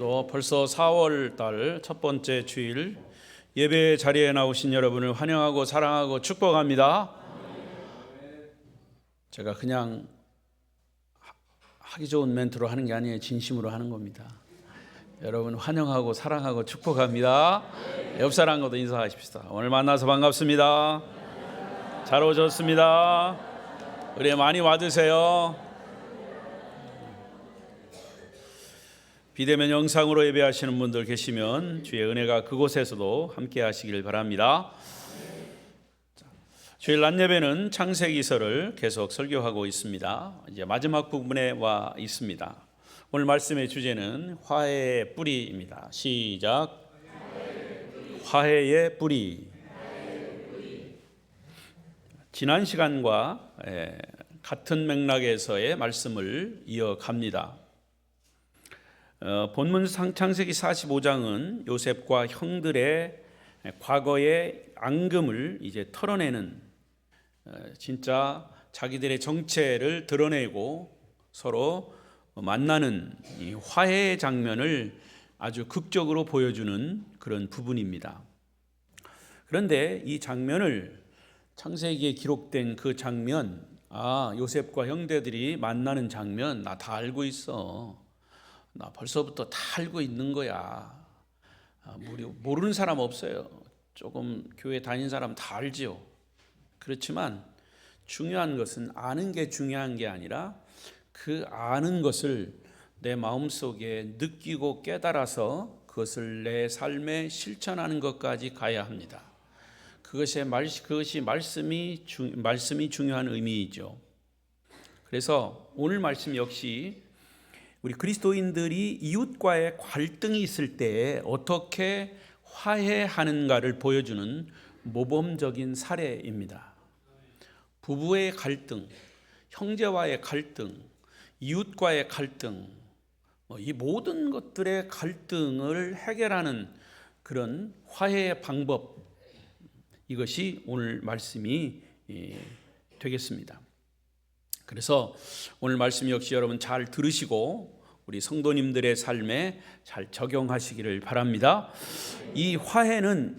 오늘도 벌써 4월 달 첫 번째 주일 예배 자리에 나오신 여러분을 환영하고 사랑하고 축복합니다. 제가 그냥 하기 좋은 멘트로 하는 게 아니에요. 진심으로 하는 겁니다. 여러분 환영하고 사랑하고 축복합니다. 옆 사람과도 인사하십시다. 오늘 만나서 반갑습니다. 잘 오셨습니다. 우리 많이 와주세요. 비대면 영상으로 예배하시는 분들 계시면 주의 은혜가 그곳에서도 함께 하시길 바랍니다. 주일 낮 예배는 창세기서를 계속 설교하고 있습니다. 이제 마지막 부분에 와 있습니다. 오늘 말씀의 주제는 화해의 뿌리입니다. 시작. 화해의 뿌리. 지난 시간과 같은 맥락에서의 말씀을 이어갑니다. 본문 창세기 45장은 요셉과 형들의 과거의 앙금을 이제 털어내는, 진짜 자기들의 정체를 드러내고 서로 만나는 이 화해의 장면을 아주 극적으로 보여주는 그런 부분입니다. 그런데 이 장면을, 창세기에 기록된 그 장면, 요셉과 형제들이 만나는 장면 나 다 알고 있어. 나 벌써부터 다 알고 있는 거야. 모르는 사람 없어요. 조금 교회 다닌 사람 다 알지요. 그렇지만 중요한 것은 아는 게 중요한 게 아니라 그 아는 것을 내 마음속에 느끼고 깨달아서 그것을 내 삶에 실천하는 것까지 가야 합니다. 그것이 말씀이 중요한 의미이죠. 그래서 오늘 말씀 역시 우리 그리스도인들이 이웃과의 갈등이 있을 때 어떻게 화해하는가를 보여주는 모범적인 사례입니다. 부부의 갈등, 형제와의 갈등, 이웃과의 갈등, 이 모든 것들의 갈등을 해결하는 그런 화해의 방법, 이것이 오늘 말씀이 되겠습니다. 그래서 오늘 말씀 역시 여러분 잘 들으시고 우리 성도님들의 삶에 잘 적용하시기를 바랍니다. 이 화해는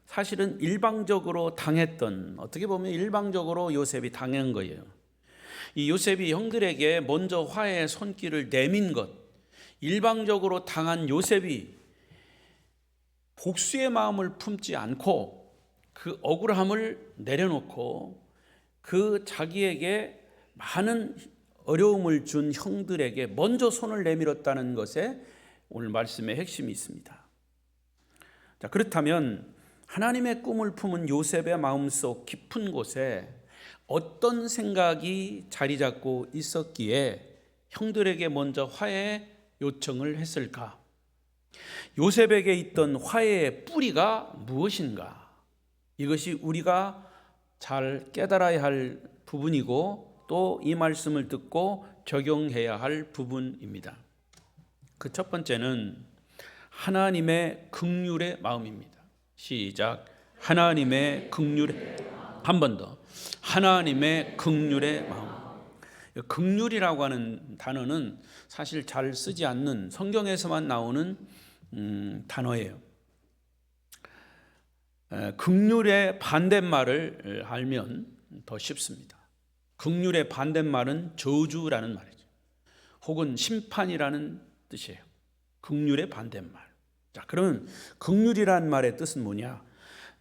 사실은 일방적으로 당했던, 어떻게 보면 일방적으로 요셉이 당한 거예요. 이 요셉이 형들에게 먼저 화해의 손길을 내민 것, 일방적으로 당한 요셉이 복수의 마음을 품지 않고 그 억울함을 내려놓고 그 자기에게 많은 어려움을 준 형들에게 먼저 손을 내밀었다는 것에 오늘 말씀의 핵심이 있습니다. 자, 그렇다면 하나님의 꿈을 품은 요셉의 마음속 깊은 곳에 어떤 생각이 자리 잡고 있었기에 형들에게 먼저 화해 요청을 했을까? 요셉에게 있던 화해의 뿌리가 무엇인가? 이것이 우리가 잘 깨달아야 할 부분이고 또 이 말씀을 듣고 적용해야 할 부분입니다. 그 첫 번째는 하나님의 긍휼의 마음입니다. 시작. 하나님의 긍휼의, 한 번 더. 하나님의 긍휼의 마음. 긍휼이라고 하는 단어는 사실 잘 쓰지 않는, 성경에서만 나오는 단어예요. 긍휼의 반대말을 알면 더 쉽습니다. 긍휼의 반대말은 저주라는 말이죠. 혹은 심판이라는 뜻이에요. 긍휼의 반대말. 자, 그러면 긍휼이라는 말의 뜻은 뭐냐?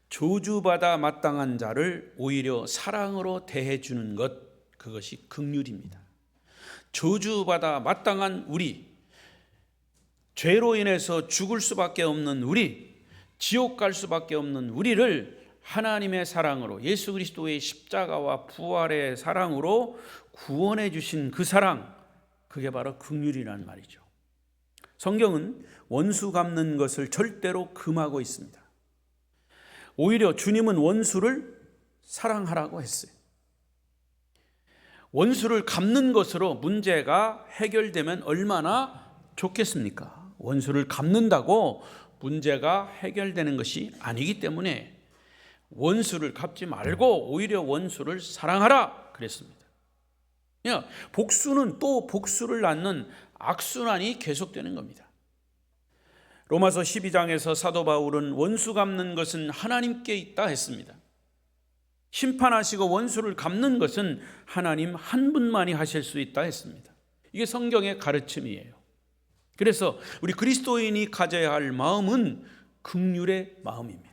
저주받아 마땅한 자를 오히려 사랑으로 대해주는 것, 그것이 긍휼입니다. 저주받아 마땅한 우리, 죄로 인해서 죽을 수밖에 없는 우리, 지옥 갈 수밖에 없는 우리를 하나님의 사랑으로, 예수 그리스도의 십자가와 부활의 사랑으로 구원해 주신 그 사랑, 그게 바로 긍휼이라는 말이죠. 성경은 원수 갚는 것을 절대로 금하고 있습니다. 오히려 주님은 원수를 사랑하라고 했어요. 원수를 갚는 것으로 문제가 해결되면 얼마나 좋겠습니까? 원수를 갚는다고 문제가 해결되는 것이 아니기 때문에 원수를 갚지 말고 오히려 원수를 사랑하라 그랬습니다. 복수는 또 복수를 낳는 악순환이 계속되는 겁니다. 로마서 12장에서 사도 바울은 원수 갚는 것은 하나님께 있다 했습니다. 심판하시고 원수를 갚는 것은 하나님 한 분만이 하실 수 있다 했습니다. 이게 성경의 가르침이에요. 그래서 우리 그리스도인이 가져야 할 마음은 긍휼의 마음입니다.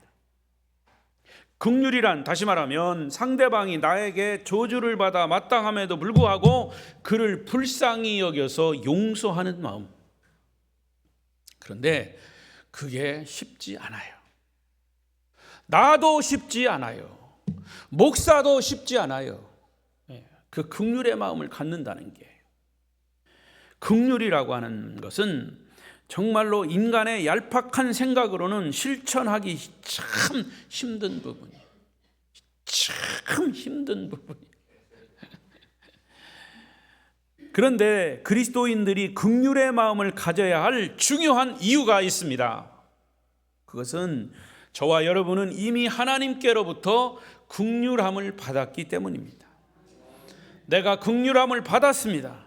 긍휼이란, 다시 말하면 상대방이 나에게 저주를 받아 마땅함에도 불구하고 그를 불쌍히 여겨서 용서하는 마음. 그런데 그게 쉽지 않아요. 나도 쉽지 않아요. 목사도 쉽지 않아요. 그 긍휼의 마음을 갖는다는 게, 긍휼이라고 하는 것은 정말로 인간의 얄팍한 생각으로는 실천하기 참 힘든 부분이에요. 참 힘든 부분이에요. 그런데 그리스도인들이 긍휼의 마음을 가져야 할 중요한 이유가 있습니다. 그것은 저와 여러분은 이미 하나님께로부터 긍휼함을 받았기 때문입니다. 내가 긍휼함을 받았습니다.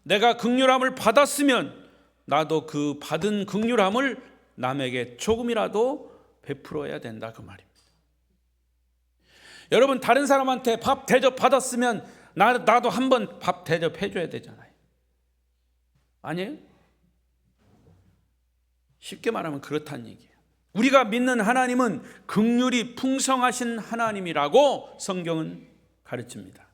내가 긍휼함을 받았으면 나도 그 받은 긍휼함을 남에게 조금이라도 베풀어야 된다, 그 말입니다. 여러분, 다른 사람한테 밥 대접 받았으면 나도 한번 밥 대접해 줘야 되잖아요. 아니에요? 쉽게 말하면 그렇다는 얘기예요. 우리가 믿는 하나님은 긍휼이 풍성하신 하나님이라고 성경은 가르칩니다.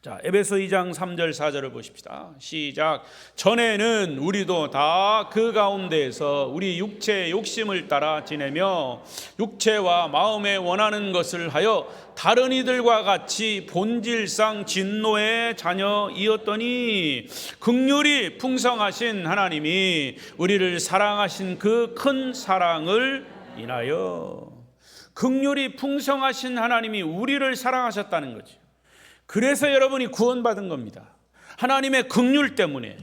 자, 에베소 2장 3절 4절을 보십시다. 시작. 전에는 우리도 다 그 가운데에서 우리 육체의 욕심을 따라 지내며 육체와 마음에 원하는 것을 하여 다른 이들과 같이 본질상 진노의 자녀이었더니 긍휼이 풍성하신 하나님이 우리를 사랑하신 그 큰 사랑을 인하여, 긍휼이 풍성하신 하나님이 우리를 사랑하셨다는 거죠. 그래서 여러분이 구원받은 겁니다. 하나님의 긍휼 때문에.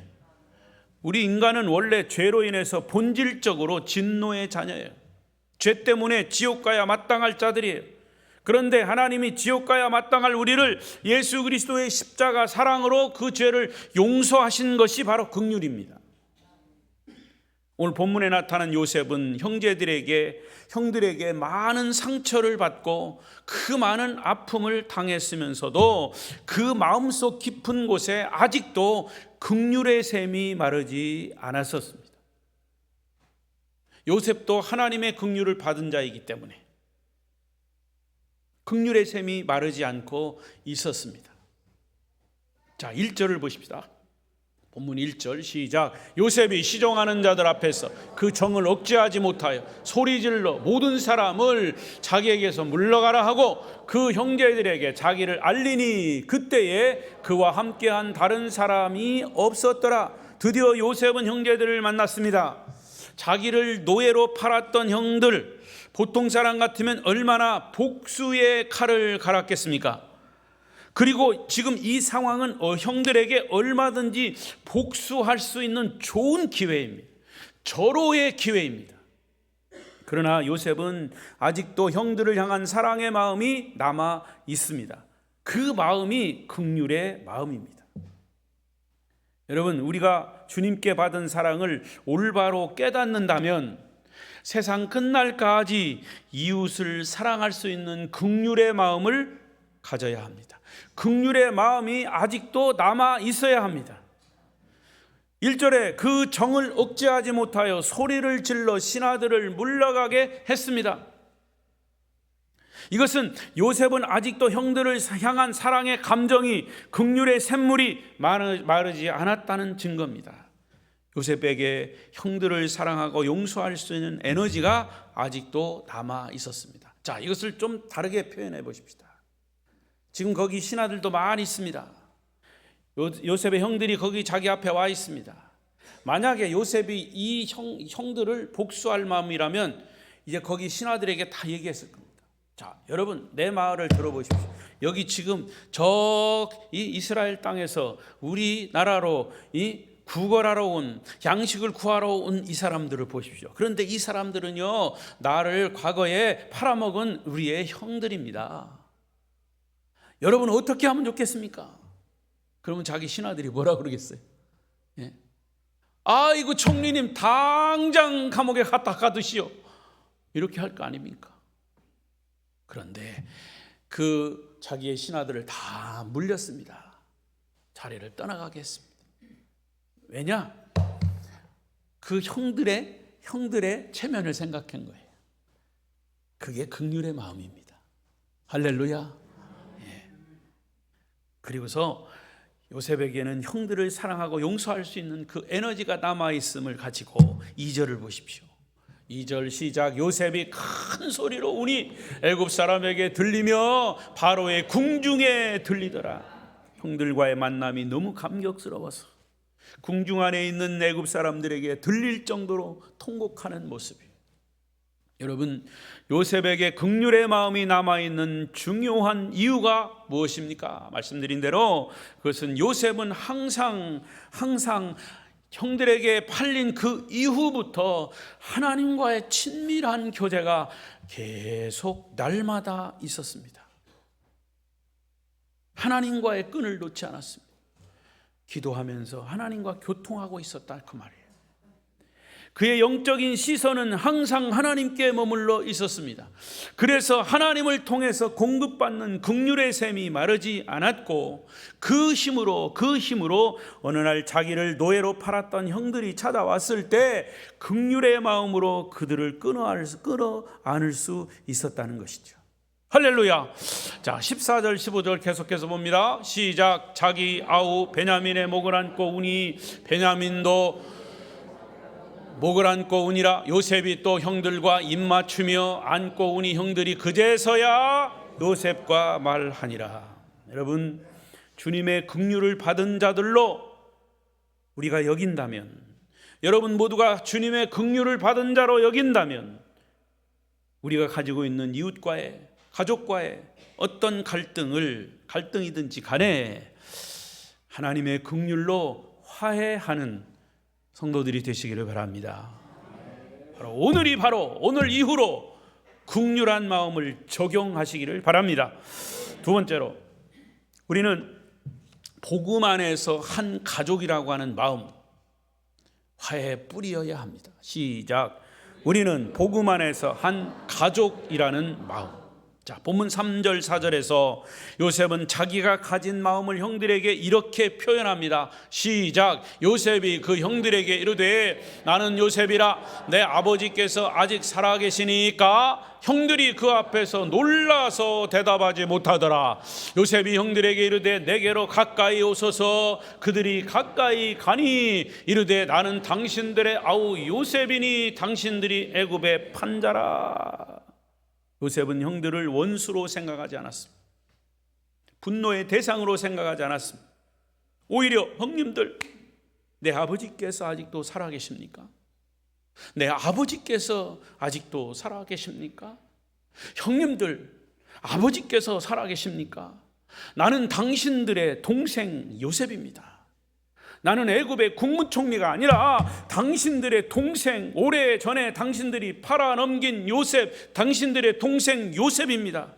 우리 인간은 원래 죄로 인해서 본질적으로 진노의 자녀예요. 죄 때문에 지옥 가야 마땅할 자들이에요. 그런데 하나님이 지옥 가야 마땅할 우리를 예수 그리스도의 십자가 사랑으로 그 죄를 용서하신 것이 바로 긍휼입니다. 오늘 본문에 나타난 요셉은 형들에게 많은 상처를 받고 그 많은 아픔을 당했으면서도 그 마음속 깊은 곳에 아직도 긍휼의 샘이 마르지 않았었습니다. 요셉도 하나님의 긍휼을 받은 자이기 때문에 긍휼의 샘이 마르지 않고 있었습니다. 자, 1절을 보십시다. 본문 1절 시작. 요셉이 시종하는 자들 앞에서 그 정을 억제하지 못하여 소리질러 모든 사람을 자기에게서 물러가라 하고 그 형제들에게 자기를 알리니 그때에 그와 함께한 다른 사람이 없었더라. 드디어 요셉은 형제들을 만났습니다. 자기를 노예로 팔았던 형들, 보통 사람 같으면 얼마나 복수의 칼을 갈았겠습니까? 그리고 지금 이 상황은 형들에게 얼마든지 복수할 수 있는 좋은 기회입니다. 절호의 기회입니다. 그러나 요셉은 아직도 형들을 향한 사랑의 마음이 남아 있습니다. 그 마음이 긍휼의 마음입니다. 여러분, 우리가 주님께 받은 사랑을 올바로 깨닫는다면 세상 끝날까지 이웃을 사랑할 수 있는 긍휼의 마음을 가져야 합니다. 긍휼의 마음이 아직도 남아 있어야 합니다. 1절에 그 정을 억제하지 못하여 소리를 질러 신하들을 물러가게 했습니다. 이것은 요셉은 아직도 형들을 향한 사랑의 감정이, 긍휼의 샘물이 마르지 않았다는 증거입니다. 요셉에게 형들을 사랑하고 용서할 수 있는 에너지가 아직도 남아 있었습니다. 자, 이것을 좀 다르게 표현해 보십시다. 지금 거기 신하들도 많이 있습니다. 요셉의 형들이 거기 자기 앞에 와 있습니다. 만약에 요셉이 이 형들을 복수할 마음이라면 이제 거기 신하들에게 다 얘기했을 겁니다. 자, 여러분, 내 말을 들어보십시오. 여기 지금 이 이스라엘 땅에서 우리나라로 구걸하러 온, 양식을 구하러 온 이 사람들을 보십시오. 그런데 이 사람들은요, 나를 과거에 팔아먹은 우리의 형들입니다. 여러분, 어떻게 하면 좋겠습니까? 그러면 자기 신하들이 뭐라 그러겠어요? 예? 아이고 총리님 당장 감옥에 갖다 가두시오, 이렇게 할 거 아닙니까? 그런데 그 자기의 신하들을 다 물렸습니다. 자리를 떠나가게 했습니다. 왜냐? 그 형들의 체면을 생각한 거예요. 그게 긍휼의 마음입니다. 할렐루야. 예. 그리고서 요셉에게는 형들을 사랑하고 용서할 수 있는 그 에너지가 남아있음을 가지고 2절을 보십시오. 2절 시작. 요셉이 큰 소리로 우니 애굽 사람에게 들리며 바로의 궁중에 들리더라. 형들과의 만남이 너무 감격스러워서 궁중 안에 있는 애굽 사람들에게 들릴 정도로 통곡하는 모습이에요. 여러분, 요셉에게 긍휼의 마음이 남아있는 중요한 이유가 무엇입니까? 말씀드린 대로 그것은 요셉은 항상 형들에게 팔린 그 이후부터 하나님과의 친밀한 교제가 계속 날마다 있었습니다. 하나님과의 끈을 놓지 않았습니다. 기도하면서 하나님과 교통하고 있었다, 그 말이에요. 그의 영적인 시선은 항상 하나님께 머물러 있었습니다. 그래서 하나님을 통해서 공급받는 긍휼의 샘이 마르지 않았고, 그 힘으로 어느 날 자기를 노예로 팔았던 형들이 찾아왔을 때 긍휼의 마음으로 그들을 끌어안을 수 있었다는 것이죠. 할렐루야. 자, 14절 15절 계속해서 봅니다. 시작. 자기 아우 베냐민의 목을 안고 우니 베냐민도 목을 안고 우니라. 요셉이 또 형들과 입맞추며 안고 우니 형들이 그제서야 요셉과 말하니라. 여러분, 주님의 긍휼을 받은 자들로 우리가 여긴다면, 여러분 모두가 주님의 긍휼을 받은 자로 여긴다면, 우리가 가지고 있는 이웃과의, 가족과의 어떤 갈등이든지 간에 하나님의 긍휼로 화해하는 성도들이 되시기를 바랍니다. 오늘 이후로 긍휼한 마음을 적용하시기를 바랍니다. 두 번째로, 우리는 복음 안에서 한 가족이라고 하는 마음, 화해의 뿌리여야 합니다. 시작. 우리는 복음 안에서 한 가족이라는 마음. 자, 본문 3절 4절에서 요셉은 자기가 가진 마음을 형들에게 이렇게 표현합니다. 시작. 요셉이 그 형들에게 이르되 나는 요셉이라. 내 아버지께서 아직 살아계시니까. 형들이 그 앞에서 놀라서 대답하지 못하더라. 요셉이 형들에게 이르되 내게로 가까이 오소서. 그들이 가까이 가니 이르되 나는 당신들의 아우 요셉이니 당신들이 애굽의 판자라. 요셉은 형들을 원수로 생각하지 않았습니다. 분노의 대상으로 생각하지 않았습니다. 오히려 형님들, 내 아버지께서 아직도 살아계십니까? 내 아버지께서 아직도 살아계십니까? 형님들, 아버지께서 살아계십니까? 나는 당신들의 동생 요셉입니다. 나는 애굽의 국무총리가 아니라 당신들의 동생, 오래전에 당신들이 팔아넘긴 요셉, 당신들의 동생 요셉입니다.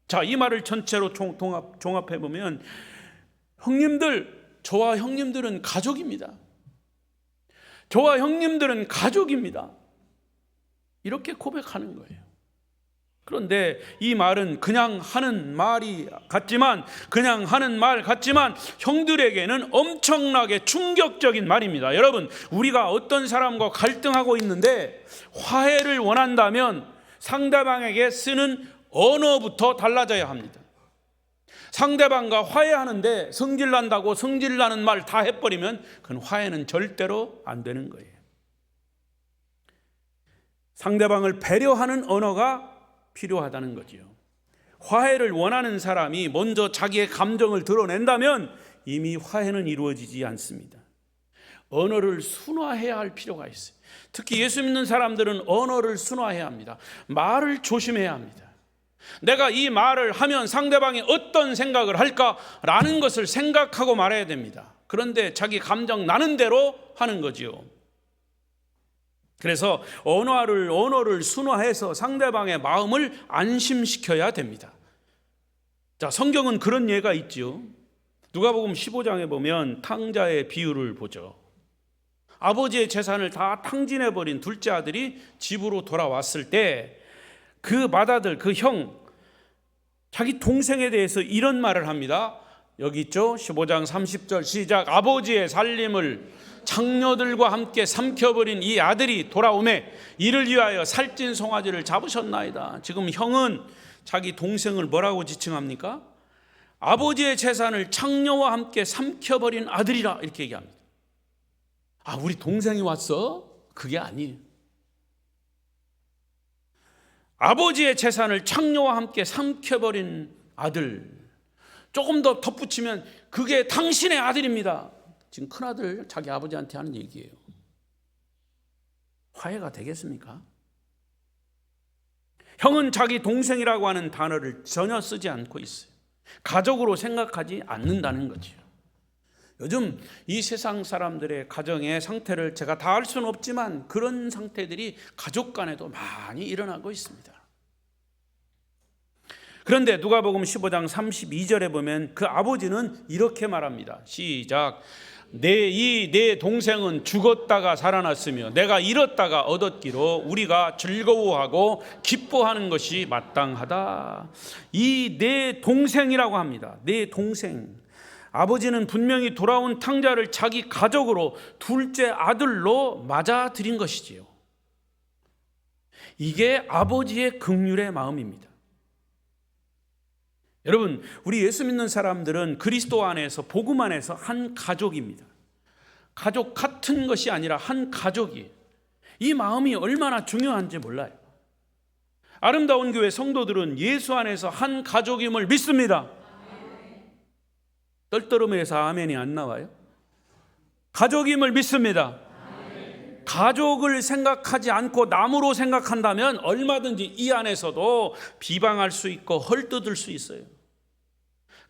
자, 이 말을 전체로 종합해보면 저와 형님들은 가족입니다. 저와 형님들은 가족입니다. 이렇게 고백하는 거예요. 그런데 이 말은 그냥 하는 말 같지만 형들에게는 엄청나게 충격적인 말입니다. 여러분, 우리가 어떤 사람과 갈등하고 있는데 화해를 원한다면 상대방에게 쓰는 언어부터 달라져야 합니다. 상대방과 화해하는데 성질난다고 성질나는 말 다 해버리면 그건 화해는 절대로 안 되는 거예요. 상대방을 배려하는 언어가 필요하다는 거지요. 화해를 원하는 사람이 먼저 자기의 감정을 드러낸다면 이미 화해는 이루어지지 않습니다. 언어를 순화해야 할 필요가 있어요. 특히 예수 믿는 사람들은 언어를 순화해야 합니다. 말을 조심해야 합니다. 내가 이 말을 하면 상대방이 어떤 생각을 할까라는 것을 생각하고 말해야 됩니다. 그런데 자기 감정 나는 대로 하는 거지요. 그래서 언어를 순화해서 상대방의 마음을 안심시켜야 됩니다. 자, 성경은 그런 예가 있죠. 누가복음 15장에 보면 탕자의 비유를 보죠. 아버지의 재산을 다 탕진해버린 둘째 아들이 집으로 돌아왔을 때 그 맏아들, 그 형, 자기 동생에 대해서 이런 말을 합니다. 여기 있죠? 15장 30절 시작. 아버지의 살림을 장녀들과 함께 삼켜버린 이 아들이 돌아오매 이를 위하여 살찐 송아지를 잡으셨나이다. 지금 형은 자기 동생을 뭐라고 지칭합니까? 아버지의 재산을 장녀와 함께 삼켜버린 아들이라 이렇게 얘기합니다. 아, 우리 동생이 왔어? 그게 아니에요. 아버지의 재산을 장녀와 함께 삼켜버린 아들. 조금 더 덧붙이면 그게 당신의 아들입니다. 지금 큰아들 자기 아버지한테 하는 얘기예요. 화해가 되겠습니까? 형은 자기 동생이라고 하는 단어를 전혀 쓰지 않고 있어요. 가족으로 생각하지 않는다는 거죠. 요즘 이 세상 사람들의 가정의 상태를 제가 다 알 수는 없지만 그런 상태들이 가족 간에도 많이 일어나고 있습니다. 그런데 누가복음 15장 32절에 보면 그 아버지는 이렇게 말합니다. 시작. 내 동생은 죽었다가 살아났으며 내가 잃었다가 얻었기로 우리가 즐거워하고 기뻐하는 것이 마땅하다. 이 내 동생이라고 합니다. 내 동생. 아버지는 분명히 돌아온 탕자를 자기 가족으로 둘째 아들로 맞아들인 것이지요. 이게 아버지의 긍휼의 마음입니다. 여러분, 우리 예수 믿는 사람들은 그리스도 안에서 복음 안에서 한 가족입니다. 가족 같은 것이 아니라 한 가족이에요. 이 마음이 얼마나 중요한지 몰라요. 아름다운 교회 성도들은 예수 안에서 한 가족임을 믿습니다. 떨떠름에서 아멘이 안 나와요? 가족임을 믿습니다. 가족을 생각하지 않고 남으로 생각한다면 얼마든지 이 안에서도 비방할 수 있고 헐뜯을 수 있어요.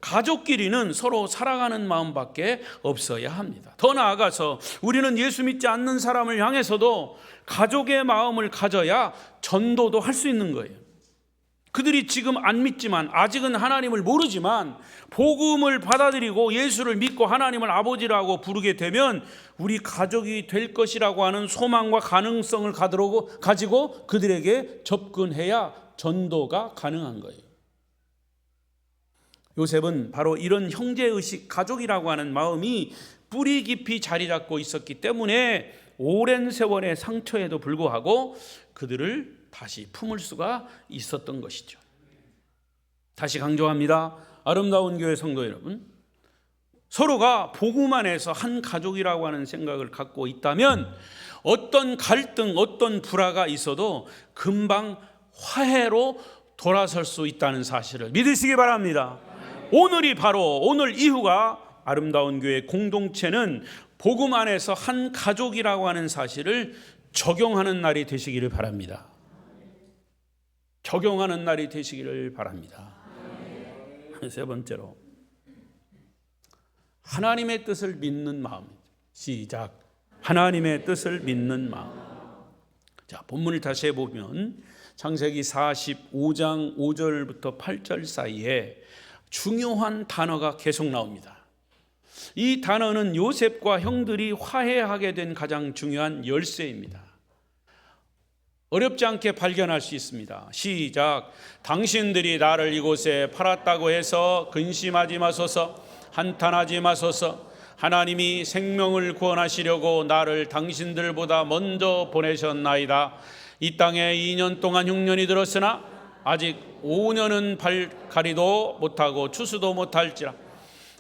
가족끼리는 서로 사랑하는 마음밖에 없어야 합니다. 더 나아가서 우리는 예수 믿지 않는 사람을 향해서도 가족의 마음을 가져야 전도도 할 수 있는 거예요. 그들이 지금 안 믿지만 아직은 하나님을 모르지만 복음을 받아들이고 예수를 믿고 하나님을 아버지라고 부르게 되면 우리 가족이 될 것이라고 하는 소망과 가능성을 가지고 그들에게 접근해야 전도가 가능한 거예요. 요셉은 바로 이런 형제의식, 가족이라고 하는 마음이 뿌리 깊이 자리 잡고 있었기 때문에 오랜 세월의 상처에도 불구하고 그들을 다시 품을 수가 있었던 것이죠. 다시 강조합니다. 아름다운 교회 성도 여러분, 서로가 복음 안에서 한 가족이라고 하는 생각을 갖고 있다면 어떤 갈등, 어떤 불화가 있어도 금방 화해로 돌아설 수 있다는 사실을 믿으시기 바랍니다. 오늘 이후가 아름다운 교회 공동체는 복음 안에서 한 가족이라고 하는 사실을 적용하는 날이 되시기를 바랍니다. 적용하는 날이 되시기를 바랍니다. 세 번째로 하나님의 뜻을 믿는 마음. 시작. 하나님의 뜻을 믿는 마음. 자, 본문을 다시 해보면 창세기 45장 5절부터 8절 사이에 중요한 단어가 계속 나옵니다. 이 단어는 요셉과 형들이 화해하게 된 가장 중요한 열쇠입니다. 어렵지 않게 발견할 수 있습니다. 시작. 당신들이 나를 이곳에 팔았다고 해서 근심하지 마소서, 한탄하지 마소서. 하나님이 생명을 구원하시려고 나를 당신들보다 먼저 보내셨나이다. 이 땅에 2년 동안 흉년이 들었으나 아직 5년은 발가리도 못하고 추수도 못할지라.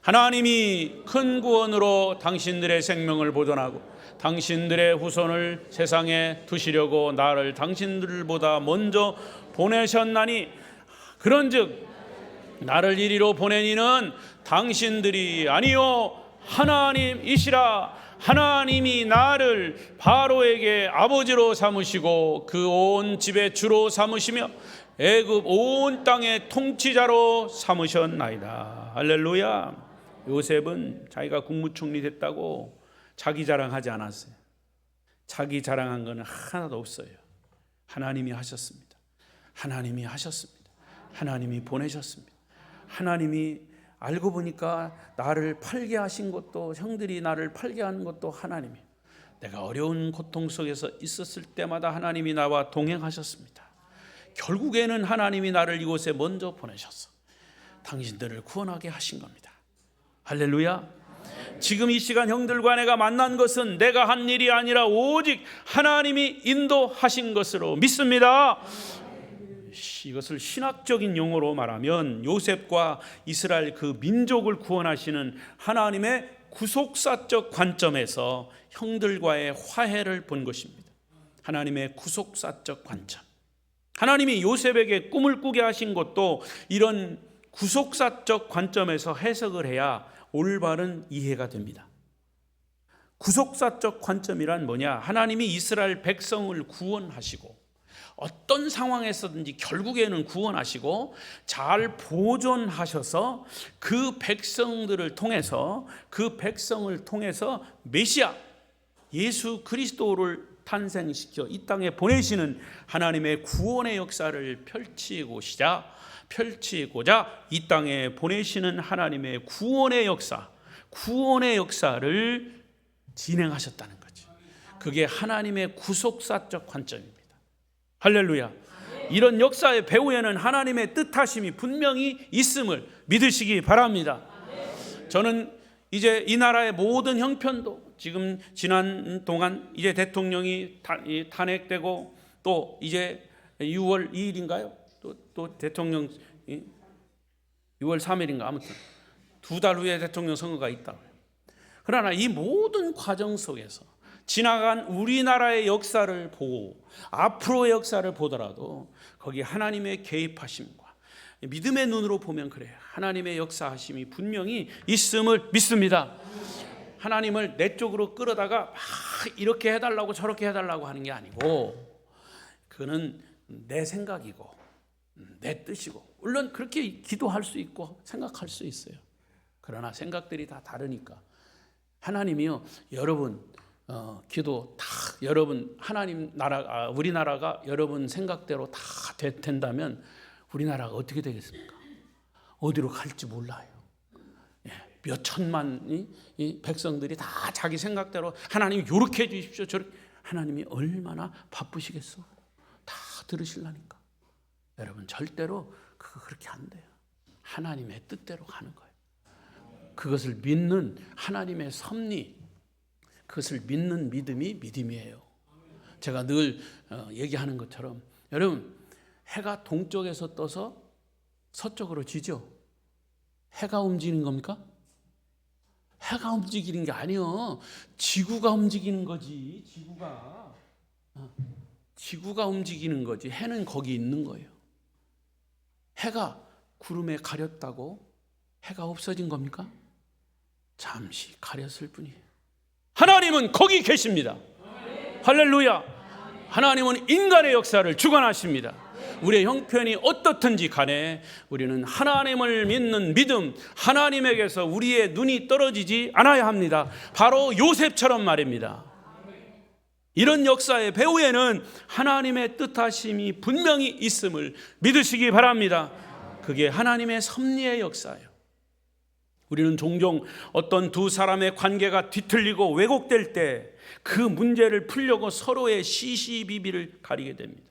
하나님이 큰 구원으로 당신들의 생명을 보존하고 당신들의 후손을 세상에 두시려고 나를 당신들보다 먼저 보내셨나니, 그런즉 나를 이리로 보낸 이는 당신들이 아니요 하나님이시라. 하나님이 나를 바로에게 아버지로 삼으시고 그 온 집의 주로 삼으시며 애굽 온 땅의 통치자로 삼으셨나이다. 할렐루야. 요셉은 자기가 국무총리 됐다고 자기 자랑하지 않았어요. 자기 자랑한 건 하나도 없어요. 하나님이 하셨습니다. 하나님이 하셨습니다. 하나님이 보내셨습니다. 하나님이 알고 보니까 나를 팔게 하신 것도, 형들이 나를 팔게 하는 것도 하나님이에요. 내가 어려운 고통 속에서 있었을 때마다 하나님이 나와 동행하셨습니다. 결국에는 하나님이 나를 이곳에 먼저 보내셔서 당신들을 구원하게 하신 겁니다. 할렐루야. 지금 이 시간 형들과 내가 만난 것은 내가 한 일이 아니라 오직 하나님이 인도하신 것으로 믿습니다. 이것을 신학적인 용어로 말하면 요셉과 이스라엘 그 민족을 구원하시는 하나님의 구속사적 관점에서 형들과의 화해를 본 것입니다. 하나님의 구속사적 관점. 하나님이 요셉에게 꿈을 꾸게 하신 것도 이런 구속사적 관점에서 해석을 해야 올바른 이해가 됩니다. 구속사적 관점이란 뭐냐? 하나님이 이스라엘 백성을 구원하시고 어떤 상황에서든지 결국에는 구원하시고 잘 보존하셔서 그 백성들을 통해서 메시아 예수 그리스도를 탄생시켜 이 땅에 보내시는 하나님의 구원의 역사를 펼치고자 이 땅에 보내시는 하나님의 구원의 역사를 진행하셨다는 거죠. 그게 하나님의 구속사적 관점입니다. 할렐루야. 이런 역사의 배후에는 하나님의 뜻하심이 분명히 있음을 믿으시기 바랍니다. 저는 이제 이 나라의 모든 형편도 지금 지난 동안 이제 대통령이 탄핵되고 또 이제 6월 2일인가요? 또 대통령 6월 3일인가 아무튼 2달 후에 대통령 선거가 있다. 그러나 이 모든 과정 속에서 지나간 우리나라의 역사를 보고 앞으로의 역사를 보더라도 거기 하나님의 개입하심과 믿음의 눈으로 보면 그래요. 하나님의 역사하심이 분명히 있음을 믿습니다. 하나님을 내 쪽으로 끌어다가 막 이렇게 해달라고 저렇게 해달라고 하는 게 아니고 그는 내 생각이고 내 뜻이고 물론 그렇게 기도할 수 있고 생각할 수 있어요. 그러나 생각들이 다 다르니까 하나님이요 여러분 기도 다 여러분 하나님 나라 우리나라가 여러분 생각대로 다 된다면 우리나라가 어떻게 되겠습니까? 어디로 갈지 몰라요. 몇 천만 이 백성들이 다 자기 생각대로 하나님 이렇게 해주십시오. 저렇게 하나님이 얼마나 바쁘시겠어? 다 들으시려니까. 여러분 절대로 그렇게 안 돼요. 하나님의 뜻대로 가는 거예요. 그것을 믿는 하나님의 섭리, 그것을 믿는 믿음이 믿음이에요. 제가 늘 얘기하는 것처럼 여러분 해가 동쪽에서 떠서 서쪽으로 지죠. 해가 움직이는 겁니까? 해가 움직이는 게 아니요. 지구가 움직이는 거지. 지구가 움직이는 거지. 해는 거기 있는 거예요. 해가 구름에 가렸다고 해가 없어진 겁니까? 잠시 가렸을 뿐이에요. 하나님은 거기 계십니다. 할렐루야. 하나님은 인간의 역사를 주관하십니다. 우리의 형편이 어떻든지 간에 우리는 하나님을 믿는 믿음, 하나님에게서 우리의 눈이 떨어지지 않아야 합니다. 바로 요셉처럼 말입니다. 이런 역사의 배후에는 하나님의 뜻하심이 분명히 있음을 믿으시기 바랍니다. 그게 하나님의 섭리의 역사예요. 우리는 종종 어떤 두 사람의 관계가 뒤틀리고 왜곡될 때 그 문제를 풀려고 서로의 시시비비를 가리게 됩니다.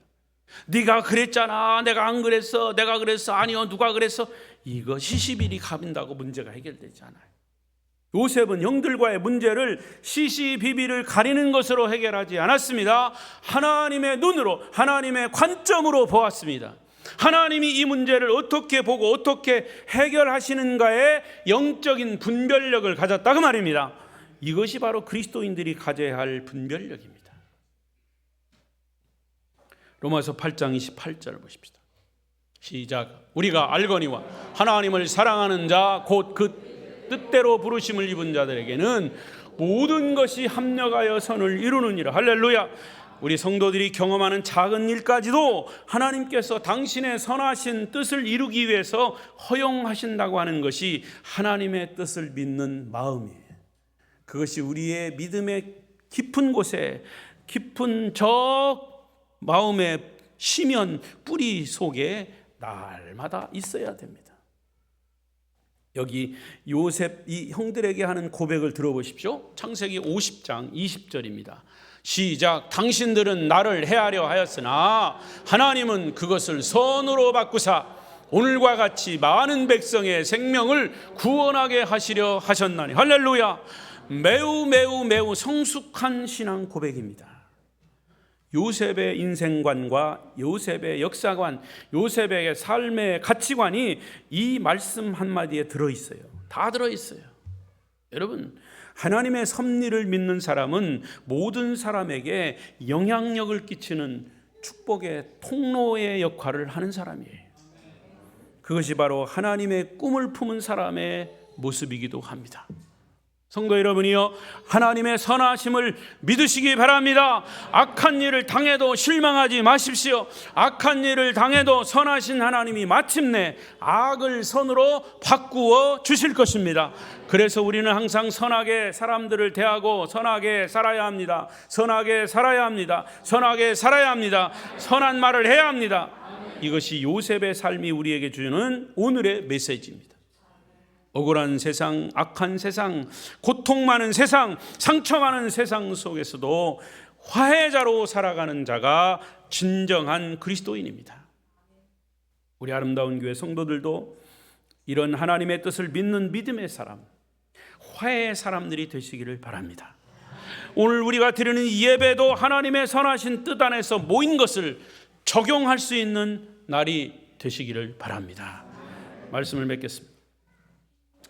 네가 그랬잖아, 내가 안 그랬어, 내가 그랬어, 아니요 누가 그랬어. 이거 시시비비 가빈다고 문제가 해결되지 않아요. 요셉은 형들과의 문제를 시시비비를 가리는 것으로 해결하지 않았습니다. 하나님의 눈으로, 하나님의 관점으로 보았습니다. 하나님이 이 문제를 어떻게 보고 어떻게 해결하시는가에 영적인 분별력을 가졌다 그 말입니다. 이것이 바로 그리스도인들이 가져야 할 분별력입니다. 로마서 8장 28절을 보십시다. 시작. 우리가 알거니와 하나님을 사랑하는 자 곧 그 뜻대로 부르심을 입은 자들에게는 모든 것이 합력하여 선을 이루느니라. 할렐루야. 우리 성도들이 경험하는 작은 일까지도 하나님께서 당신의 선하신 뜻을 이루기 위해서 허용하신다고 하는 것이 하나님의 뜻을 믿는 마음이에요. 그것이 우리의 믿음의 깊은 곳에 깊은 저 마음의 심연 뿌리 속에 날마다 있어야 됩니다. 여기 요셉 이 형들에게 하는 고백을 들어보십시오. 창세기 50장 20절입니다. 시작. 당신들은 나를 해하려 하였으나 하나님은 그것을 선으로 바꾸사 오늘과 같이 많은 백성의 생명을 구원하게 하시려 하셨나니. 할렐루야. 매우 성숙한 신앙 고백입니다. 요셉의 인생관과 요셉의 역사관, 요셉의 삶의 가치관이 이 말씀 한마디에 들어있어요. 다 들어있어요. 여러분, 하나님의 섭리를 믿는 사람은 모든 사람에게 영향력을 끼치는 축복의 통로의 역할을 하는 사람이에요. 그것이 바로 하나님의 꿈을 품은 사람의 모습이기도 합니다. 성도 여러분이요, 하나님의 선하심을 믿으시기 바랍니다. 악한 일을 당해도 실망하지 마십시오. 악한 일을 당해도 선하신 하나님이 마침내 악을 선으로 바꾸어 주실 것입니다. 그래서 우리는 항상 선하게 사람들을 대하고 선하게 살아야 합니다. 선하게 살아야 합니다. 선하게 살아야 합니다. 선한 말을 해야 합니다. 이것이 요셉의 삶이 우리에게 주는 오늘의 메시지입니다. 억울한 세상, 악한 세상, 고통 많은 세상, 상처 많은 세상 속에서도 화해자로 살아가는 자가 진정한 그리스도인입니다. 우리 아름다운 교회 성도들도 이런 하나님의 뜻을 믿는 믿음의 사람, 화해의 사람들이 되시기를 바랍니다. 오늘 우리가 드리는 예배도 하나님의 선하신 뜻 안에서 모인 것을 적용할 수 있는 날이 되시기를 바랍니다. 말씀을 맺겠습니다.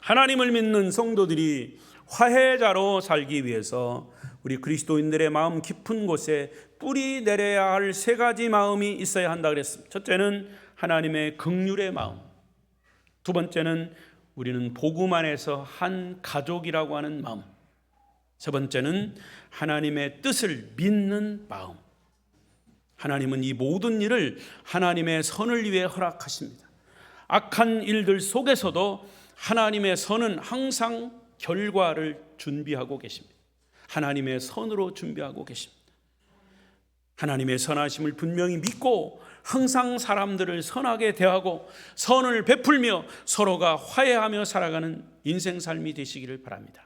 하나님을 믿는 성도들이 화해자로 살기 위해서 우리 그리스도인들의 마음 깊은 곳에 뿌리 내려야 할 세 가지 마음이 있어야 한다 그랬습니다. 첫째는 하나님의 긍휼의 마음, 두 번째는 우리는 복음 안에서 한 가족이라고 하는 마음, 세 번째는 하나님의 뜻을 믿는 마음. 하나님은 이 모든 일을 하나님의 선을 위해 허락하십니다. 악한 일들 속에서도 하나님의 선은 항상 결과를 준비하고 계십니다. 하나님의 선으로 준비하고 계십니다. 하나님의 선하심을 분명히 믿고 항상 사람들을 선하게 대하고 선을 베풀며 서로가 화해하며 살아가는 인생 삶이 되시기를 바랍니다.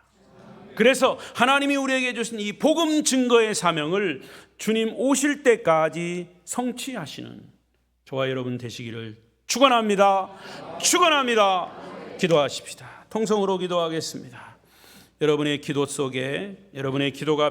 그래서 하나님이 우리에게 주신 이 복음 증거의 사명을 주님 오실 때까지 성취하시는 저와 여러분 되시기를 축원합니다. 축원합니다. 기도하십시다. 통성으로 기도하겠습니다. 여러분의 기도 속에 여러분의 기도가